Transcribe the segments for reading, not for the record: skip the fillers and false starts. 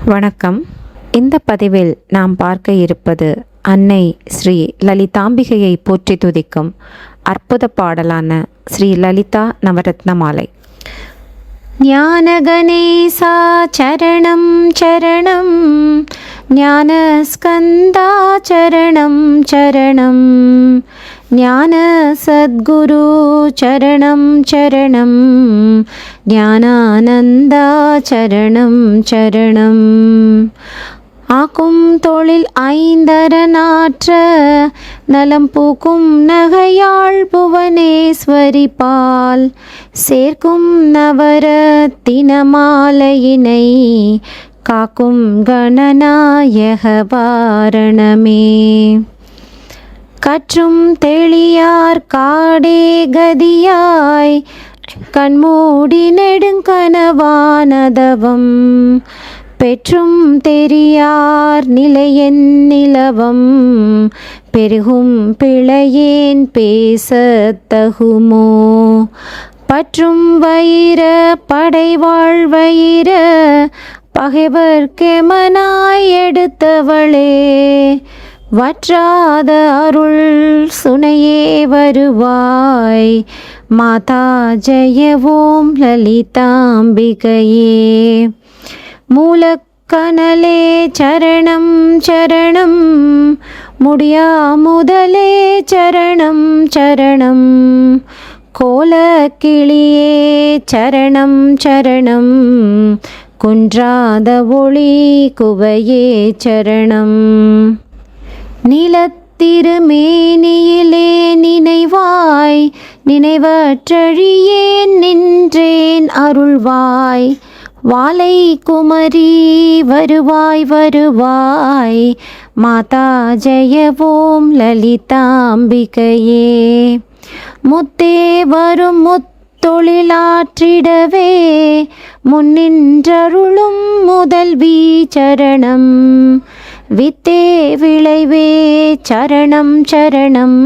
வணக்கம். இந்த பதிவில் நாம் பார்க்க இருப்பது அன்னை ஸ்ரீ லலிதாம்பிகையை போற்றி துதிக்கும் அற்புத பாடலான ஸ்ரீ லலிதா நவரத்ன மாலை. ஞானகணேசா சரணம் சரணம், ஞானஸ்கந்தா சரணம் சரணம், ஞான சத்குரு சரணம் சரணம், ஞானானந்தா சரணம் சரணம். ஆக்கும் தொழில் ஐந்தரனாற்ற நலம் பூக்கும் நகையாள் புவனேஸ்வரி பால் சேர்க்கும் நவரத்தின மாலையினை காக்கும் கணநாயக வாரணமே. கற்றும் தெளியார் காடே கதியாய் கண்மூடி நெடுங்கனவானதவம் பெற்றும் தெரியார் நிலையென் நிலவம் பெருகும் பிழையேன் பேசத்தகுமோ. பற்றும் வயிர படைவாழ்வயிர பகைவர்க்கெமனாய் எடுத்தவளே, வற்றாத அருள் சுனையே வருவாய். மாதா ஜெய ஓம் லலிதாம்பிகையே. மூலக்கனலே சரணம் சரணம், முடியா முதலே சரணம் சரணம், கோலக்கிளியே சரணம் சரணம், குன்றாத ஒளி குவையே சரணம். நிலத்திருமேனியிலே நினைவாய் நினைவற்றழியேன் நின்றேன் அருள்வாய். வாலை குமரி வருவாய் வருவாய். மாதா ஜெய ஓம் லலிதாம்பிகையே. முத்தே வரும் முத்தொழிலாற்றிடவே முன்னின்றருளும் முதல்வி சரணம். வித்தே விளைவே சரணம் சரணம்,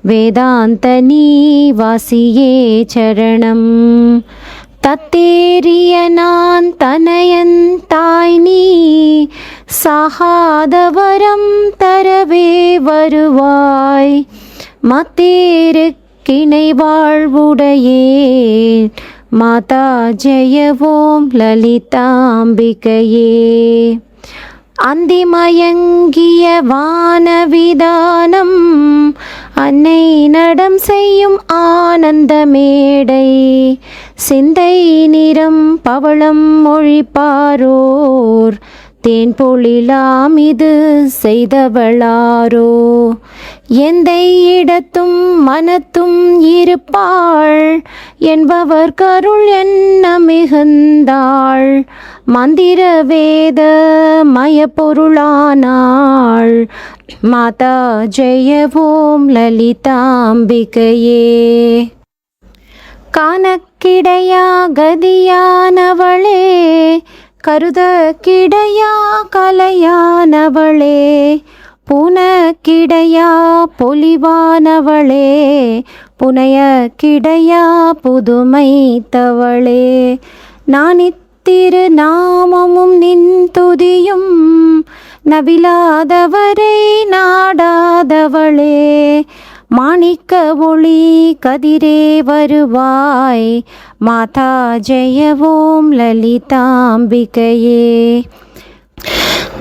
வேதாந்த நீவாசியே சரணம். தத்தேரிய நான் தனயன் தாய் நீ, சாகாதவரம் தரவே வருவாய். மத்தேருக்கிணை வாழ்வுடையே, மாதா ஜெய ஓம் லலிதாம்பிகையே. அந்திமயங்கிய வானவிதானம் அன்னை நடம் செய்யும் ஆனந்த மேடை, சிந்தை நிறம் பவளம் மொழிப்பாரோர் தேன் பொழிலாம் இது செய்தவளாரோ. எந்த இடத்தும் மனத்தும் இருப்பாள் என்பவர் கருள் என்ன மிகுந்தாள். மந்திர வேத மயப்பொருளானாள். மாதா ஜெய ஓம் லலிதாம்பிகையே. காணக்கிடையா கதியானவளே, கருத கிடையா கலையானவளே, புனக்கிடையா பொலிவானவளே, புனைய கிடையா புதுமை தவளே. நானித்திரு நாமமும் நின் துதியும் நவிலாதவரை நாடாதவளே, மாணிக்க ஒளி கதிரே வருவாய். மாதா ஜெய ஓம் லலிதாம்பிகையே.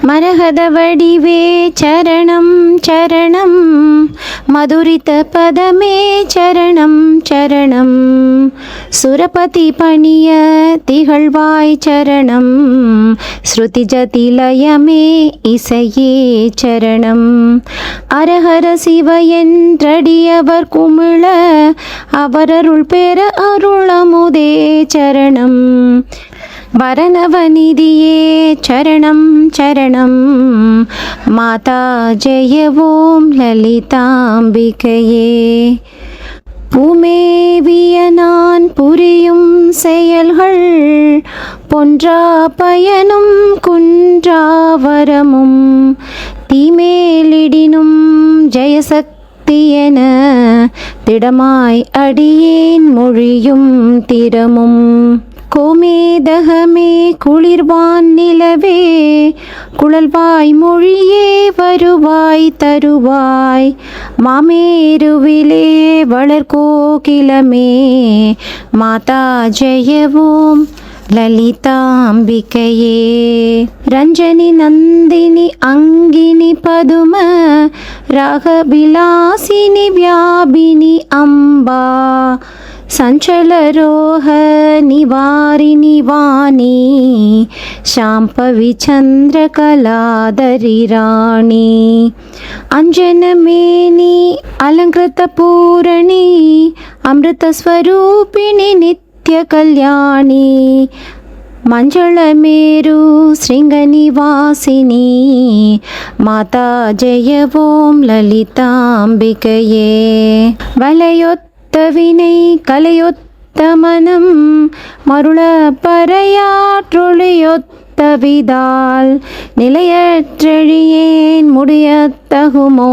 மரகத வடிவே சரணம் சரணம், மதுரித பதமே சரணம் சரணம், சுரபதி பணிய திகழ்வாய் சரணம். ஸ்ருதி ஜதிலயமே இசையே சரணம். அரஹர சிவ என்றடியவர் குமிழ அவரருள் பெற அருளமுதே சரணம். வரணவநிதியே சரணம் சரணம், மாதா ஜெய ஓம் லலிதாம்பிகையே. பூமேவிய நான் புரியும் செயல்கள் பொன்றா பயனும் குன்றாவரமும், தீமேலிடினும் ஜெயசக்தியென திடமாய் அடியேன் மொழியும் திறமும். கோமேதகமே குளிர்வான் நிலவே குழல்வாய் மொழியே வருவாய் தருவாய் மாமேருவிலே வளர்கோகிலமே மாதா ஜெயவோம் லலிதாம்பிகையே. ரஞ்சனி நந்தினி அங்கினி பதும ராகவிலாசினி வியாபினி அம்பா சஞ்சலரோக நிவாரிணி வாணி சாம்பவி சந்திரகலாதரி ராணி அஞ்சனமேனி அலங்கிருத பூரணி அமிர்தஸ்வரூபிணி நித்ய கல்யாணி மஞ்சளமேரு ஸ்ருங்கநிவாசினி மாதா ஜெயவோம் லலிதாம்பிகையே. வலையொத்தவினை கலையொத்த மனம் மருள பறையாற்றொழியொத்தவிதால் நிலையற்றெழியேன் முடியத்தகுமோ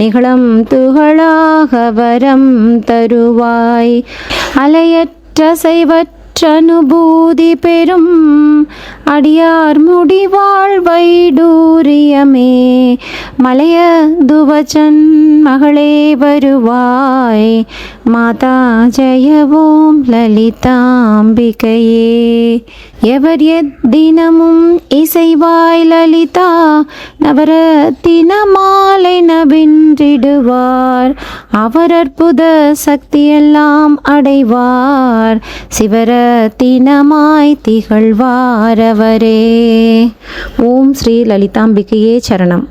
நிகழம் துகளாக வரம் தருவாய் அலையற்ற செய்வற்றனுபூதி பெறும் அடியார் முடிவாழ் வைடூரியமே மலைய துவச்சன் மகளே வருவாய் மாதா ஜெயவோம் லலிதாம்பிகையே. எவர் எத்தினமும் இசைவாய் லலிதா நவரத்தின மாலை நவின்றிடுவார் அவர் அற்புத சக்தியெல்லாம் அடைவார் சிவரத்தினமாய் திகழ்வாரவரே. ஓம் ஸ்ரீ லலிதாம்பிகையே சரணம்.